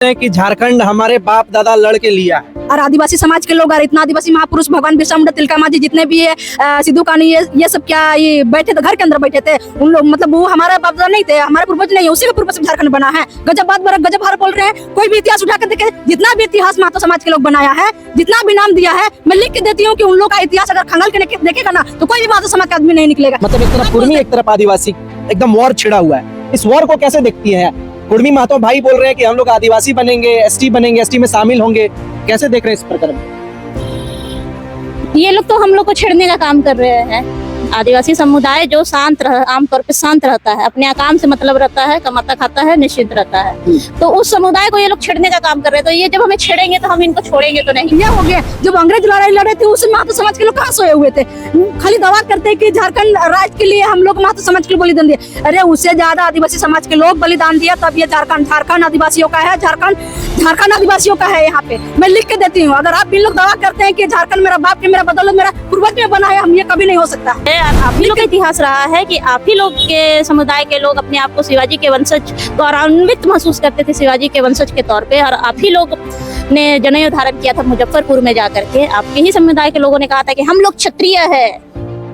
हैं कि झारखंड हमारे बाप दादा लड़ के लिया है और आदिवासी समाज के लोग और इतना आदिवासी महापुरुष भगवान बिरसा मुंडा, तिलका मांझी जितने भी है, सिद्धू कान्हू, ये सब क्या ये बैठे थे घर के अंदर बैठे थे उन लोग, मतलब वो हमारा बाप दादा नहीं थे, हमारे पूर्वज नहीं है, उसी के पूर्वज से झारखंड बना है। गजब बात गजब हार बोल रहे हैं। कोई भी इतिहास उठा कर देखे, जितना भी इतिहास महतो समाज के लोग बनाया है, जितना भी नाम दिया है, मैं लिख के देती हूँ कि उन लोग का इतिहास अगर खंगाल के देखेगा ना तो कोई भी महतो समाज का आदमी नहीं निकलेगा। मतलब एक तरफ कुर्मी एक तरफ आदिवासी, एकदम वॉर छिड़ा हुआ है। इस वॉर को कैसे देखती है? कुर्मी महतो भाई बोल रहे हैं कि हम लोग आदिवासी बनेंगे, एसटी बनेंगे, एसटी में शामिल होंगे, कैसे देख रहे हैं इस प्रकरण? ये लोग तो हम लोग को छेड़ने का काम कर रहे हैं। आदिवासी समुदाय जो आमतौर पे शांत रहता है, अपने काम से मतलब रहता है, कमाता खाता है, निश्चित रहता है, तो उस समुदाय को ये लोग छेड़ने का काम कर रहे हैं। तो ये जब हमें छेड़ेंगे तो हम इनको छोड़ेंगे तो नहीं। ये हो गया जब अंग्रेज लड़ाई लड़े थे उस महतो समाज के लोग कहाँ सोए हुए थे? खाली दावा करते हैं कि झारखंड राज्य के लिए हम लोग महतो समाज के लिए बलिदान दिए। अरे उससे ज्यादा आदिवासी समाज के लोग बलिदान दिया, तब ये झारखंड आदिवासियों का है, झारखंड आदिवासियों का है। यहाँ पे मैं लिख के देती हूँ। अगर आप भी लोग दावा करते हैं कि झारखंड मेरा बाप के मेरा बदौलत मेरा पूर्वज में बना है, हम ये कभी नहीं हो सकता। आप ही लोग का इतिहास रहा है कि आप ही लोग के समुदाय के लोग अपने आप को शिवाजी के वंशज गौरवान्वित महसूस करते थे, शिवाजी के वंशज के तौर पे, और आप ही लोग ने जनेऊ धारण किया था मुजफ्फरपुर में जाकर के। आपके ही समुदाय के लोगों ने कहा था कि हम लोग क्षत्रिय है,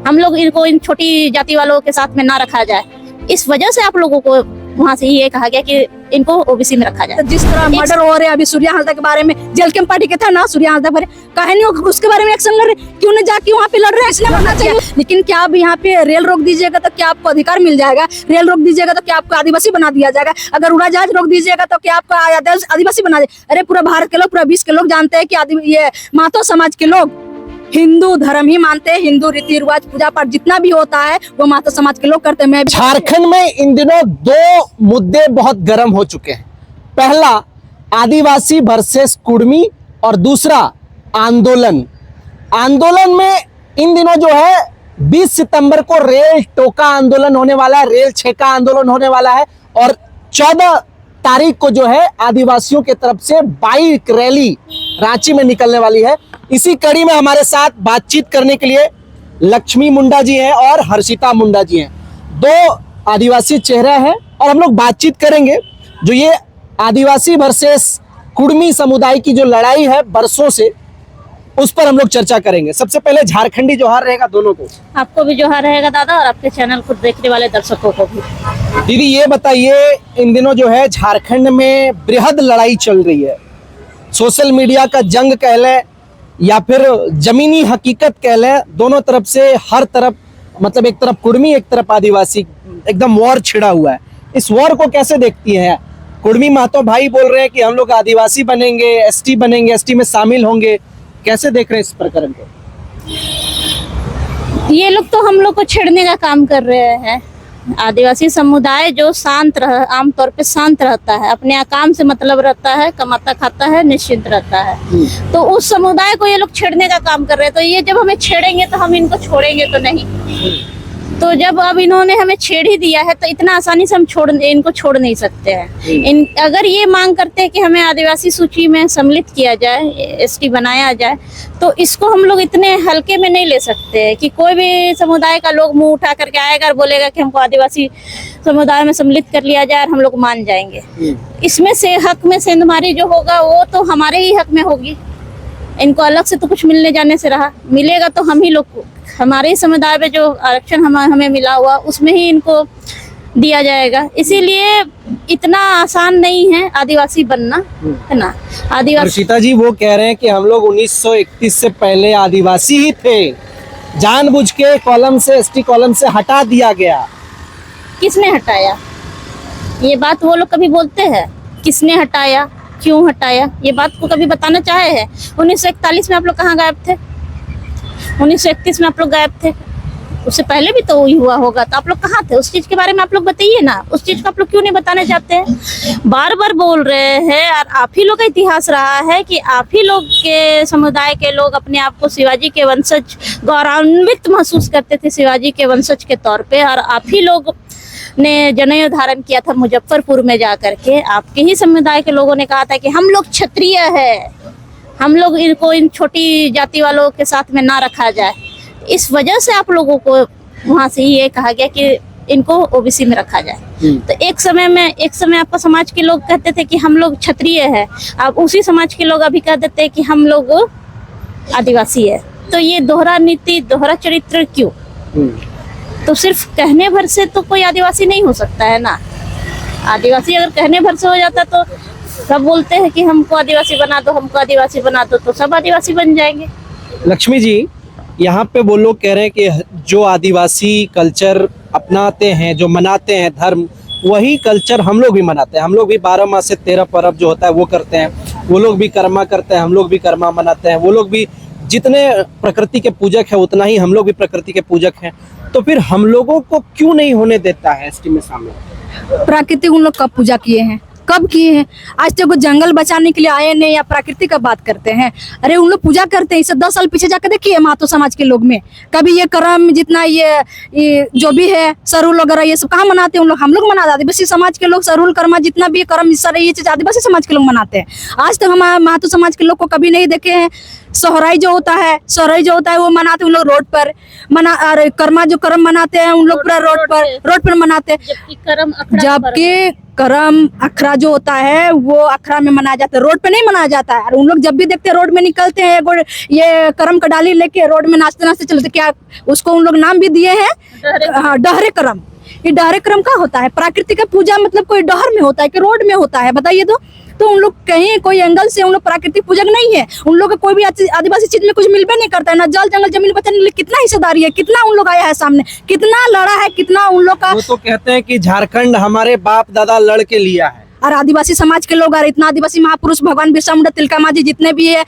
हम लोग इनको इन छोटी जाति वालों के साथ में ना रखा जाए। इस वजह से आप लोगों को वहाँ से ये कहा गया कि इनको ओबीसी में रखा जाए। जिस तरह मर्डर हो रहे हैं अभी सूर्या हालदा के बारे में, जेल कैंप पार्टी के था ना सूर्या हालदा पर कहानी, उसके बारे में एक्शन लड़ रहे, क्यों न जाके वहाँ पे लड़ रहे हैं, इसलिए लड़ना चाहिए। लेकिन क्या अब यहाँ पे रेल रोक दीजिएगा तो क्या आपको अधिकार मिल जाएगा? रेल रोक दीजिएगा तो क्या आपको आदिवासी बना दिया जाएगा? अगर उड़ाजहाज रोक दीजिएगा तो क्या आपको आदिवासी बना दे? अरे पूरा भारत के लोग, पूरा विश्व के लोग जानते हैं कि ये महतो समाज के लोग हिंदू धर्म ही मानते हैं, हिंदू रीति रिवाज पूजा पाठ जितना भी होता है वो महतो समाज के लोग करते हैं। झारखंड में इन दिनों दो मुद्दे बहुत गर्म हो चुके हैं। पहला आदिवासी वर्सेस कुर्मी और दूसरा आंदोलन में इन दिनों जो है 20 सितंबर को रेल टोका आंदोलन होने वाला है, रेल छेका आंदोलन होने वाला है, और 14 तारीख को जो है आदिवासियों के तरफ से बाइक रैली रांची में निकलने वाली है। इसी कड़ी में हमारे साथ बातचीत करने के लिए लक्ष्मी मुंडा जी हैं और हर्षिता मुंडा जी हैं, दो आदिवासी चेहरे हैं, और हम लोग बातचीत करेंगे जो ये आदिवासी वर्सेस कुर्मी समुदाय की जो लड़ाई है बरसों से, उस पर हम लोग चर्चा करेंगे। सबसे पहले झारखंडी जोहार रहेगा दोनों को। आपको भी जोहार रहेगा दादा, और आपके चैनल को देखने वाले दर्शकों को भी। दीदी ये बताइए, इन दिनों जो है झारखंड में बृहद लड़ाई चल रही है, सोशल मीडिया का जंग कह लें या फिर जमीनी हकीकत कह लें, दोनों तरफ से हर तरफ, मतलब एक तरफ कुर्मी एक तरफ आदिवासी, एकदम वॉर छिड़ा हुआ है। इस वॉर को कैसे देखती है? कुर्मी महतो भाई बोल रहे हैं कि हम लोग आदिवासी बनेंगे, एसटी बनेंगे, एसटी में शामिल होंगे, कैसे देख रहे हैं इस प्रकरण को? ये लोग तो हम लोग को छेड़ने का काम कर रहे हैं। आदिवासी समुदाय जो आमतौर पे शांत रहता है, अपने काम से मतलब रहता है, कमाता खाता है, निश्चिंत रहता है, तो उस समुदाय को ये लोग छेड़ने का काम कर रहे हैं। तो ये जब हमें छेड़ेंगे तो हम इनको छोड़ेंगे तो नहीं। तो जब अब इन्होंने हमें छेड़ ही दिया है तो इतना आसानी से हम इनको छोड़ नहीं सकते हैं। अगर ये मांग करते हैं कि हमें आदिवासी सूची में सम्मिलित किया जाए, एसटी बनाया जाए, तो इसको हम लोग इतने हल्के में नहीं ले सकते हैं कि कोई भी समुदाय का लोग मुंह उठा करके आएगा और बोलेगा कि हमको आदिवासी समुदाय में सम्मिलित कर लिया जाए और हम लोग मान जाएंगे। इसमें से हक में सेंधमारी जो होगा वो तो हमारे ही हक में होगी। इनको अलग से तो कुछ मिलने जाने से रहा, मिलेगा तो हम ही लोग को, हमारे ही समुदाय में जो आरक्षण हमें मिला हुआ उसमें ही इनको दिया जाएगा। इसीलिए इतना आसान नहीं है आदिवासी बनना, है ना। आदिवासी सीता जी वो कह रहे हैं कि हम लोग 1931 से पहले आदिवासी ही थे, जानबूझ के कॉलम से, एसटी कॉलम से हटा दिया गया। किसने हटाया? ये बात वो लोग कभी बोलते हैं? किसने हटाया, क्यों हटाया, ये बात को कभी बताना चाहे है? 1941 में आप लोग कहाँ गायब थे? 1931 में आप लोग गायब थे, उससे पहले भी तो वही हुआ होगा, तो आप लोग कहाँ थे? उस चीज के बारे में आप लोग बताइए ना। उस चीज को आप लोग क्यों नहीं बताना चाहते हैं? बार बार बोल रहे हैं, और आप ही लोग का इतिहास रहा है कि आप ही लोग के समुदाय के लोग अपने आप को शिवाजी के वंशज गौरवान्वित महसूस करते थे, शिवाजी के वंशज के तौर पे, और आप ही लोग ने जनेऊ धारण किया था मुजफ्फरपुर में जाकर के। आपके ही समुदाय के लोगों ने कहा था कि हम लोग क्षत्रिय है, हम लोग इनको इन छोटी जाति वालों के साथ में ना रखा जाए। इस वजह से आप लोगों को वहाँ से ये कहा गया कि इनको ओबीसी में रखा जाए। तो एक समय आपका समाज के लोग कहते थे कि हम लोग क्षत्रिय है, अब उसी समाज के लोग अभी कह देते हैं कि हम लोग आदिवासी है। तो ये दोहरा नीति, दोहरा चरित्र क्यों? तो सिर्फ कहने भर से तो कोई आदिवासी नहीं हो सकता है ना। आदिवासी अगर कहने भर से हो जाता तो सब बोलते हैं कि हमको आदिवासी बना दो, हमको आदिवासी बना दो, तो सब आदिवासी बन जाएंगे। लक्ष्मी जी, यहाँ पे वो लोग कह रहे हैं कि जो आदिवासी कल्चर अपनाते हैं, जो मनाते हैं धर्म, वही कल्चर हम लोग भी मनाते हैं। हम लोग भी 12 माह से 13 पर्व जो होता है वो करते हैं। वो लोग भी कर्मा करते हैं, हम लोग भी कर्मा मनाते हैं। वो लोग भी जितने प्रकृति के पूजक हैं उतना ही हम लोग भी प्रकृति के पूजक हैं। तो फिर हम लोगों को क्यों नहीं होने देता है एसटी में शामिल? प्राकृतिक उन लोग कब पूजा किए हैं, कब किए हैं? आज तक वो जंगल बचाने के लिए आए नहीं या प्रकृति का बात करते हैं। अरे उन लोग पूजा करते हैं। इसे 10 साल पीछे जाकर देखिए महतो समाज के लोग में कभी ये कर्म जितना ये जो भी है सरुल वगैरह ये सब कहाँ मनाते हैं उन लोग? हम लोग मनाते, आदिवासी समाज के लोग सरुल कर्मा जितना भी कर्म सारे ये चीज आदिवासी समाज के लोग मनाते हैं। आज तक हम महतो समाज के लोग को कभी नहीं देखे हैं। सोहराई जो होता है वो मनाते उन लोग रोड पर अरे कर्मा जो कर्म मनाते हैं उन लोग पूरा रोड पर मनाते हैं। जबकि कर्म अखरा जो होता है वो अखरा में मनाया जाता है, रोड पे नहीं मनाया जाता है। और उन लोग जब भी देखते हैं रोड में निकलते हैं ये कर्म का डाली लेके रोड में नाचते नाचते चलते, क्या उसको उन लोग नाम भी दिए हैं, हाँ, डहरे कर्म। ये डहरे कर्म का होता है। प्रकृति का पूजा मतलब कोई डहर में होता है कि रोड में होता है? बताइए तो उन लोग कहीं कोई एंगल से उन लोग प्राकृतिक पूजक नहीं है। उन लोग का कोई भी आदिवासी चीज में कुछ मिलबे नहीं करता है, ना जल जंगल जमीन बचाने के लिए कितना हिस्सेदारी है, कितना उन लोग आया है सामने, कितना लड़ा है, कितना उन लोग का। वो तो कहते हैं कि झारखंड हमारे बाप दादा लड़ के लिया है। और आदिवासी समाज के लोग और इतना आदिवासी महापुरुष भगवान बिरसा मुंडा, तिलका मांझी जितने भी है,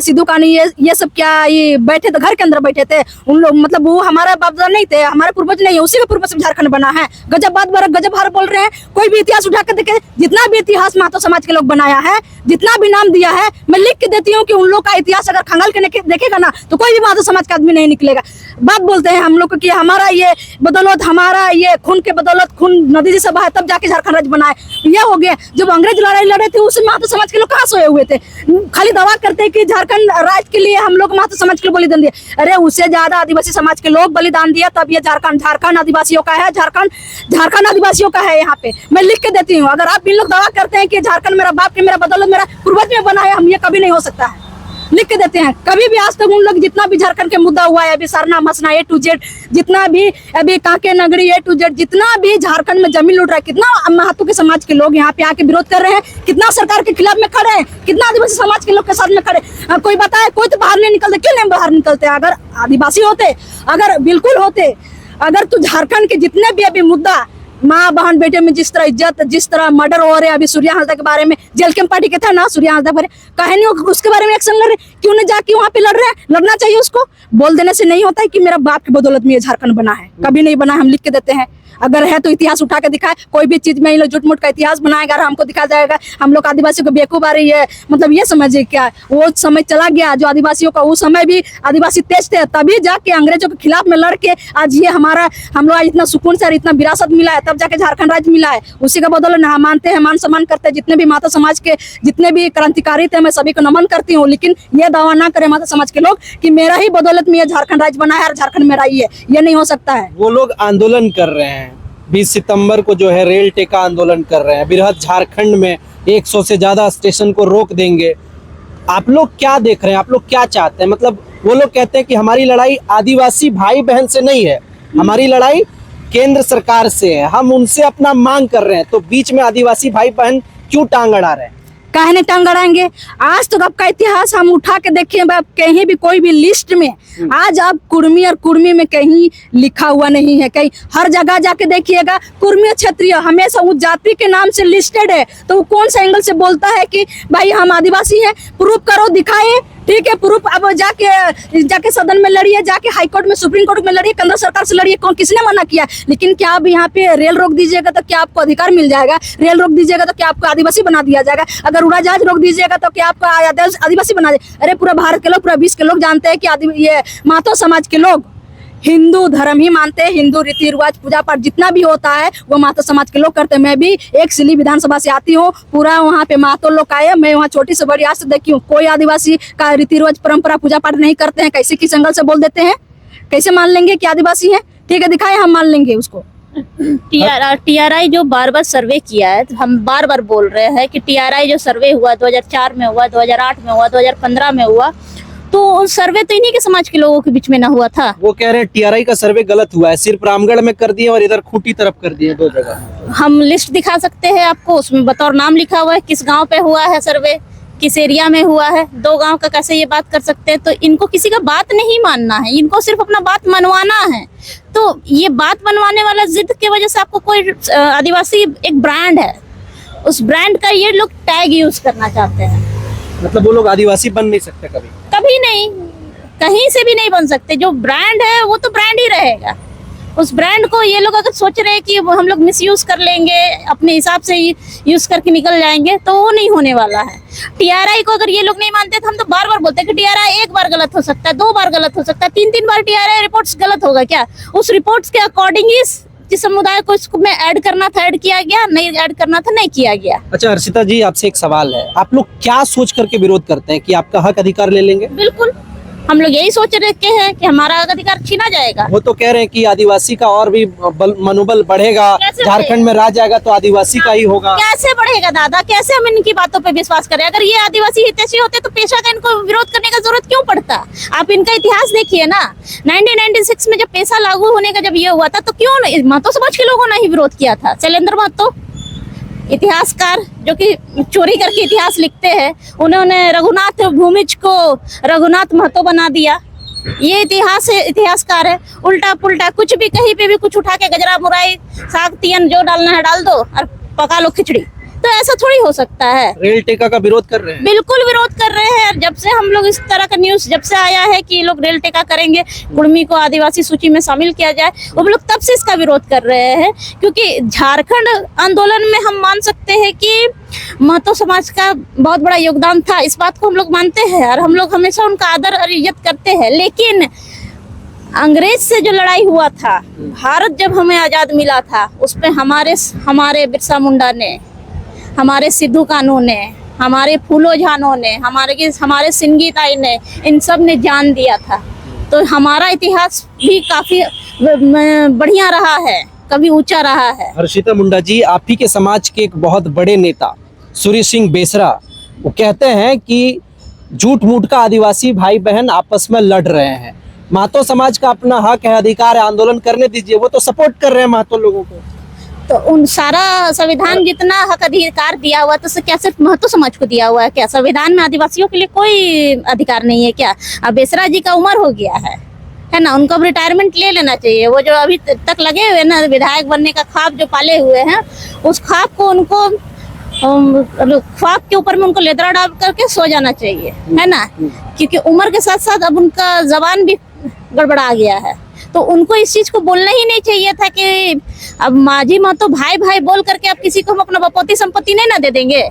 सिद्धू कान्हू ये सब क्या ये बैठे थे घर के अंदर बैठे थे उन लोग, मतलब वो हमारा बाप दादा नहीं थे, हमारे पूर्वज नहीं है, उसी के पूर्वज से झारखंड बना है। गजब बात बरक गजब हर बोल रहे हैं। कोई भी इतिहास उठा कर देखे, जितना भी इतिहास महतो समाज के लोग बनाया है, जितना भी नाम दिया है, मैं लिख के देती हूँ कि उन लोग का इतिहास अगर खंगाल के देखेगा ना तो कोई भी महतो समाज का आदमी नहीं निकलेगा। बात बोलते हैं हम लोग की हमारा ये बदौलत, हमारा ये खून के बदौलत, खून नदी जैसा बहा तब जाके झारखंड राज्य बनाए। ये हो गया। जब अंग्रेज लड़ाई लड़े थे उस महतो समाज के लोग कहाँ सोए हुए थे? खाली दावा करते हैं कि झारखंड राज्य के लिए हम लोग महतो समाज के लिए बलिदान दिए। अरे उससे ज्यादा आदिवासी समाज के लोग बलिदान दिया, तब ये झारखंड आदिवासियों का है, झारखंड आदिवासियों का है। यहाँ पे मैं लिख के देती हूँ। अगर आप इन लोग दावा करते हैं कि झारखंड मेरा बाप के मेरा बदौलत मेरा पूर्वज में बना है, हम ये कभी नहीं हो सकता है। लिख के देते हैं। कभी भी आज तक उन लोग जितना भी झारखंड के मुद्दा हुआ है, अभी सरना मसना A to Z, जितना भी अभी कांके नगरी A to Z, जितना भी झारखंड में जमीन लूट रहा है, कितना महतो के समाज के लोग यहाँ पे आके विरोध कर रहे हैं, कितना सरकार के खिलाफ में खड़े हैं, कितना आदिवासी समाज के लोग के साथ में खड़े। कोई बताए, कोई तो बाहर नहीं निकलते। क्यों नहीं बाहर निकलते? अगर आदिवासी होते, अगर बिल्कुल होते, अगर तो झारखंड के जितने भी अभी मुद्दा, माँ बहन बेटे में जिस तरह इज्जत, जिस तरह मर्डर हो रहे हैं, अभी सूर्या हालदा के बारे में जेल कैंप पार्टी के था ना, सूर्या हालदा पर कहे नहीं उसके बारे में एक्शन लड़ रहे, क्यों नहीं जाके वहाँ पे लड़ रहे हैं? लड़ना चाहिए उसको। बोल देने से नहीं होता है कि मेरा बाप की बदौलत में ये झारखंड बना है, कभी नहीं बना है। हम लिख के देते हैं। अगर है तो इतिहास उठा के दिखाए। कोई भी चीज में झूठ मूठ का इतिहास बनाएगा और हमको दिखा जाएगा हम लोग आदिवासियों को बेवकूफ आ रही है, मतलब ये समझिए क्या वो समय चला गया जो आदिवासियों का, वो समय भी आदिवासी तेज थे, तभी जाके अंग्रेजों के खिलाफ में लड़ के आज ये हम लोग इतना सुकून से और इतना विरासत मिला है, तब जाके झारखंड राज्य मिला है। उसी का बदौलत हम मानते हैं, मान सम्मान करते हैं। जितने भी महतो समाज के जितने भी क्रांतिकारी थे मैं सभी को नमन करती हूँ, लेकिन ये दावा ना करें महतो समाज के लोग कि मेरा ही बदौलत में ये झारखंड राज्य बना है और झारखंड मेरा ही है। ये नहीं हो सकता है। वो लोग आंदोलन कर रहे हैं 20 सितंबर को जो है रेल टेका आंदोलन कर रहे हैं। बृहद झारखंड में 100 से ज्यादा स्टेशन को रोक देंगे। आप लोग क्या देख रहे हैं? आप लोग क्या चाहते हैं? मतलब वो लोग कहते हैं कि हमारी लड़ाई आदिवासी भाई बहन से नहीं है, हमारी लड़ाई केंद्र सरकार से है, हम उनसे अपना मांग कर रहे हैं। तो बीच में आदिवासी भाई बहन क्यों टांग अड़ा रहे हैं? काहे नहीं टांग अड़ाएंगे? आज तो आपका इतिहास हम उठा के देखें, कहीं भी कोई भी लिस्ट में आज आप कुर्मी और कुर्मी में कहीं लिखा हुआ नहीं है। कहीं हर जगह जाके देखिएगा कुर्मी और क्षत्रिय हमेशा उस जाति के नाम से लिस्टेड है। तो वो कौन सा एंगल से बोलता है कि भाई हम आदिवासी हैं? प्रूफ करो, दिखाए। ठीक है, प्रूफ अब जाके सदन में लड़िए, जाके हाई कोर्ट में, सुप्रीम कोर्ट में लड़िए, केंद्र सरकार से लड़िए। कौन किसने मना किया? लेकिन क्या अब यहाँ पे रेल रोक दीजिएगा तो क्या आपको अधिकार मिल जाएगा? रेल रोक दीजिएगा तो क्या आपको आदिवासी बना दिया जाएगा? अगर उड़ाजहाज रोक दीजिएगा तो क्या आपको आदिवासी बना दिया? अरे पूरा भारत के लोग, पूरा विश्व के लोग जानते हैं कि ये महतो समाज के लोग हिंदू धर्म ही मानते हैं। हिंदू रीति रिवाज पूजा पाठ जितना भी होता है वो महतो समाज के लोग करते हैं। मैं भी एक सिली विधानसभा से आती हूँ, पूरा वहाँ पे महतो लोग आए, मैं वहाँ छोटी से बड़ी आज से देखी हूँ। कोई आदिवासी का रीति रिवाज परंपरा पूजा पाठ नहीं करते हैं। कैसे किस एंगल से बोल देते हैं? कैसे मान लेंगे कि आदिवासी है? ठीक है, दिखाए, हम मान लेंगे उसको। टीआरआई जो बार बार सर्वे किया है, तो हम बार बार बोल रहे हैं कि टीआरआई जो सर्वे हुआ 2004 में हुआ, 2008 में हुआ, 2015 में हुआ, तो सर्वे तो इन्हीं के समाज के लोगों के बीच में ना हुआ था। वो कह रहे हैं टीआरआई का सर्वे गलत हुआ है, सिर्फ रामगढ़ में कर दिए और इधर खूंटी तरफ कर दिए, 2 जगह। हम लिस्ट दिखा सकते हैं आपको, उसमें बतौर नाम लिखा हुआ है किस गांव पे हुआ है सर्वे, किस एरिया में हुआ है। 2 गांव का कैसे ये बात कर सकते हैं? तो इनको किसी का बात नहीं मानना है, इनको सिर्फ अपना बात मनवाना है। तो ये बात मनवाने वाला जिद की वजह से आपको कोई आदिवासी एक ब्रांड है, उस ब्रांड का ये लोग टैग यूज करना चाहते हैं। मतलब वो लोग आदिवासी बन नहीं सकते कभी? कभी नहीं, कहीं से भी नहीं बन सकते। जो ब्रांड है वो तो ब्रांड ही रहेगा। उस ब्रांड को ये लोग अगर सोच रहे हैं कि वो हम लोग मिसयूज कर लेंगे, अपने हिसाब से यूज करके निकल जाएंगे, तो वो नहीं होने वाला है। टीआरआई को अगर ये लोग नहीं मानते तो हम तो बार बार बोलते हैं कि टीआरआई 1 बार गलत हो सकता है, 2 बार गलत हो सकता है, 3 बार टीआरआई रिपोर्ट्स गलत होगा क्या? उस रिपोर्ट्स के अकॉर्डिंग ही जिस समुदाय को इसको में ऐड करना था ऐड किया गया, नहीं ऐड करना था नहीं किया गया। अच्छा हर्षिता जी, आपसे एक सवाल है, आप लोग क्या सोच करके विरोध करते हैं कि आपका हक अधिकार ले लेंगे? बिल्कुल, हम लोग यही सोच रखे हैं कि हमारा अधिकार छीना जाएगा। वो तो कह रहे हैं कि आदिवासी का और भी मनोबल बढ़ेगा, कैसे झारखंड में राज आएगा तो आदिवासी का ही होगा। कैसे बढ़ेगा दादा? कैसे हम इनकी बातों पे विश्वास करें? अगर ये आदिवासी हितैषी होते तो पेशा का इनको विरोध करने का जरूरत क्यों पड़ता? आप इनका इतिहास देखिए ना, 1996 में जब पेशा लागू होने का जब ये हुआ था, तो क्यों महतो समाज के लोगों ने ही विरोध किया था। शैलेंद्र महतो इतिहासकार जो कि चोरी करके इतिहास लिखते हैं, उन्होंने रघुनाथ भूमिज को रघुनाथ महतो बना दिया। ये इतिहासकार है। उल्टा पुल्टा कुछ भी, कहीं पे भी कुछ उठा के गजरा मुराई साग तियन जो डालना है डाल दो और पका लो खिचड़ी। तो ऐसा थोड़ी हो सकता है। रेल टेका का विरोध कर रहे हैं? बिल्कुल विरोध कर रहे हैं। जब से हम लोग इस तरह का न्यूज जब से आया है कि ये लोग रेल टेका करेंगे, कुर्मी को आदिवासी सूची में शामिल किया जाए, वो लोग तब से इसका विरोध कर रहे हैं। क्योंकि झारखंड आंदोलन में हम मान सकते हैं कि महतो समाज का बहुत बड़ा योगदान था, इस बात को हम लोग मानते हैं और हम लोग हमेशा उनका आदर और इज्जत करते हैं। लेकिन अंग्रेज से जो लड़ाई हुआ था, भारत जब हमें आजाद मिला था, उस पे हमारे बिरसा मुंडा ने, हमारे सिद्धू कानू ने, हमारे फूलो झानो ने, हमारे सिंगी ताई ने, इन सब ने जान दिया था। तो हमारा इतिहास भी काफी बढ़िया रहा है, कभी ऊंचा रहा है। हर्षिता मुंडा जी, आप ही के समाज के एक बहुत बड़े नेता सूर्य सिंह बेसरा, वो कहते हैं कि झूठ मूठ का आदिवासी भाई बहन आपस में लड़ रहे हैं, महतो समाज का अपना हक है, अधिकार है, आंदोलन करने दीजिए। वो तो सपोर्ट कर रहे हैं महतो लोगों को। तो उन सारा संविधान जितना हक अधिकार दिया हुआ, तो क्या सिर्फ महतो समाज को दिया हुआ है क्या? संविधान में आदिवासियों के लिए कोई अधिकार नहीं है क्या? अब बेसरा जी का उम्र हो गया है ना, उनको अब रिटायरमेंट ले लेना चाहिए। वो जो अभी तक लगे हुए ना विधायक बनने का ख्वाब जो पाले हुए हैं, उस ख्वाब को उनको ख्वाब के ऊपर में उनको लेदरा डाल करके सो जाना चाहिए, है ना। क्योंकि उम्र के साथ साथ अब उनका जबान भी गड़बड़ा गया है। तो उनको इस चीज को बोलना ही नहीं चाहिए था कि अब माझी महतो भाई भाई बोल करके अब किसी को हम अपना बपौती संपत्ति नहीं ना दे देंगे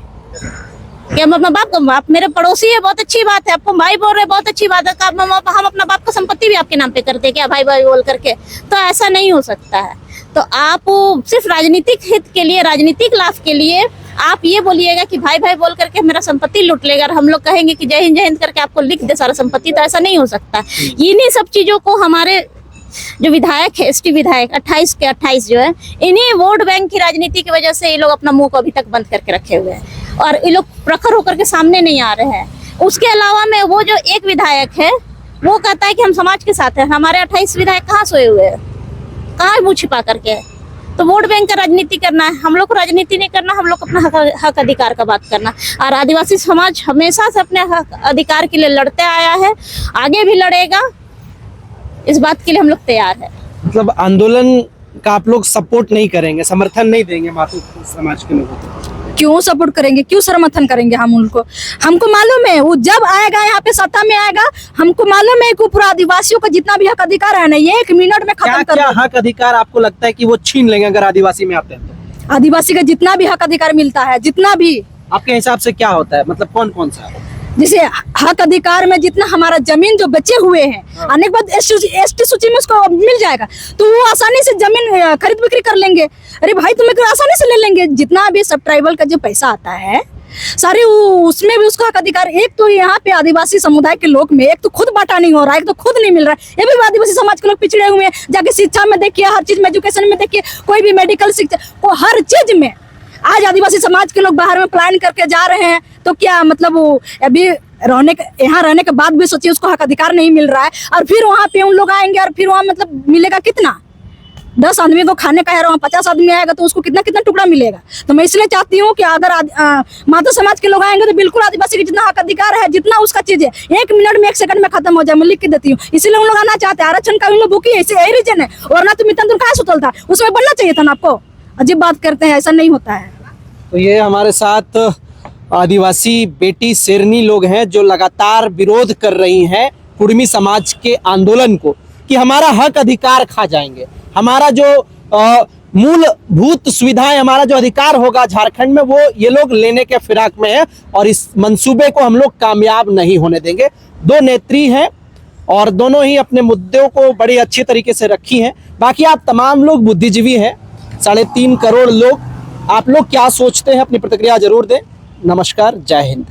कि हम अपना बाप का, आप मेरे पड़ोसी है, बहुत अच्छी बात है, आपको भाई बोल रहे बहुत अच्छी बात है, हम अपना बाप का संपत्ति भी आपके नाम पे करते क्या भाई भाई बोल करके? तो ऐसा नहीं हो सकता है। तो आप सिर्फ राजनीतिक हित के लिए, राजनीतिक लाभ के लिए आप ये बोलिएगा कि भाई भाई बोल करके मेरा संपत्ति लूट लेगा और हम लोग कहेंगे कि जय हिंद करके आपको लिख दे सारा संपत्ति। तो ऐसा नहीं हो सकता। इन्हीं सब चीजों को हमारे जो विधायक है, एसटी विधायक 28 के 28 जो है, इन्हीं वोट बैंक की राजनीति की वजह से ये लोग अपना मुंह को अभी तक बंद करके रखे हुए हैं और ये लोग प्रखर होकर के सामने नहीं आ रहे हैं। उसके अलावा में वो जो एक विधायक है, वो कहता है कि हम समाज के साथ हैं। हमारे 28 विधायक कहाँ सोए हुए हैं, कहाँ मुँह छिपा करके है? तो वोट बैंक का राजनीति करना है। हम लोग को राजनीति नहीं करना, हम लोग अपना हक अधिकार का बात करना। और आदिवासी समाज हमेशा से अपने हक अधिकार के लिए लड़ते आया है, आगे भी लड़ेगा। इस बात के लिए हम लोग तैयार है। मतलब आंदोलन का आप लोग सपोर्ट नहीं करेंगे, समर्थन नहीं देंगे महतो समाज के लोगों को? क्यों सपोर्ट करेंगे, क्यों समर्थन करेंगे हम उनको? हमको मालूम है वो जब आएगा यहाँ पे सत्ता में आएगा, हमको मालूम है कि पूरा आदिवासियों का जितना भी हक अधिकार है ना, ये 1 मिनट में खत्म कर क्या हक अधिकार आपको लगता है कि वो छीन लेंगे अगर आदिवासी में आते हैं तो? आदिवासी का जितना भी हक अधिकार मिलता है, जितना भी, आपके हिसाब से क्या होता है? मतलब कौन कौन सा? जैसे हक अधिकार में जितना हमारा जमीन जो बचे हुए हैं, आने के बाद एसटी सूची में उसको मिल जाएगा, तो वो आसानी से जमीन खरीद बिक्री कर लेंगे। अरे भाई, तुम्हें आसानी से ले लेंगे। जितना भी सब ट्राइबल का जो पैसा आता है, सारी उसमें भी उसका हक अधिकार। एक तो यहाँ पे आदिवासी समुदाय के लोग में एक तो खुद बांटा नहीं हो रहा है, एक तो खुद नहीं मिल रहा है। ये भी आदिवासी समाज के लोग पिछड़े हुए हैं। जाके शिक्षा में देखिए, हर चीज में, एजुकेशन में देखिए, कोई भी मेडिकल शिक्षा, वो हर चीज में आज आदिवासी समाज के लोग बाहर में प्लान करके जा रहे हैं। तो क्या मतलब वो अभी यहाँ रहने के बाद भी सोचिए उसको हक अधिकार नहीं मिल रहा है, और फिर वहाँ पे उन लोग आएंगे और फिर वहाँ मतलब मिलेगा कितना? 10 आदमी को खाने का है, वहाँ 50 आदमी आएगा तो उसको कितना कितना टुकड़ा मिलेगा। तो मैं इसलिए चाहती हूँ कि अगर माता समाज के लोग आएंगे तो बिल्कुल आदिवासी के जितना हक अधिकार है, जितना उसका चीज है, 1 मिनट में 1 सेकंड में खत्म हो जाए, मैं लिख के देती हूँ। इसीलिए उन लोग आना चाहते हैं। आरक्षण का उन लोग भूखी है, इसे यही रीजन है। वरना तुम इतना दूर कहाँ सुतल था, उसमें बनना चाहिए था ना आपको। अजीब बात करते हैं, ऐसा नहीं होता है। तो ये हमारे साथ आदिवासी बेटी शेरनी लोग हैं जो लगातार विरोध कर रही हैं कुर्मी समाज के आंदोलन को, कि हमारा हक अधिकार खा जाएंगे, हमारा जो मूलभूत सुविधाएं, हमारा जो अधिकार होगा झारखंड में, वो ये लोग लेने के फिराक में है और इस मंसूबे को हम लोग कामयाब नहीं होने देंगे। 2 नेत्री हैं और दोनों ही अपने मुद्दों को बड़ी अच्छी तरीके से रखी हैं। बाकी आप तमाम लोग बुद्धिजीवी हैं, 3.5 करोड़ लोग, आप लोग क्या सोचते हैं अपनी प्रतिक्रिया जरूर दें। नमस्कार, जय हिंद।